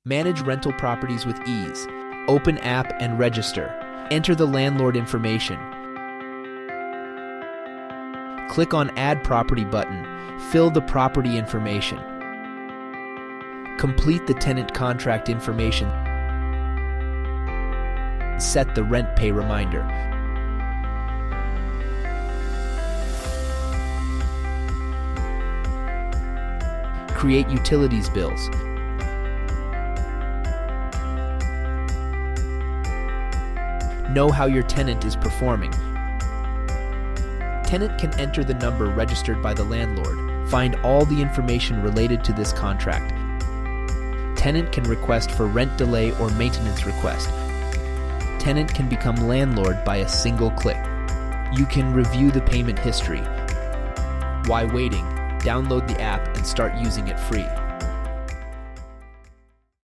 Manage rental properties with ease. Open app and register. Enter the landlord information. Click on Add Property button. Fill the property information. Complete the tenant contract information. Set the rent pay reminder. Create utilities bills. Know how your tenant is performing. Tenant can enter the number registered by the landlord. Find all the information related to this contract. Tenant can request for rent delay or maintenance request. Tenant can become landlord by a single click. You can review the payment history. While waiting, download the app and start using it free.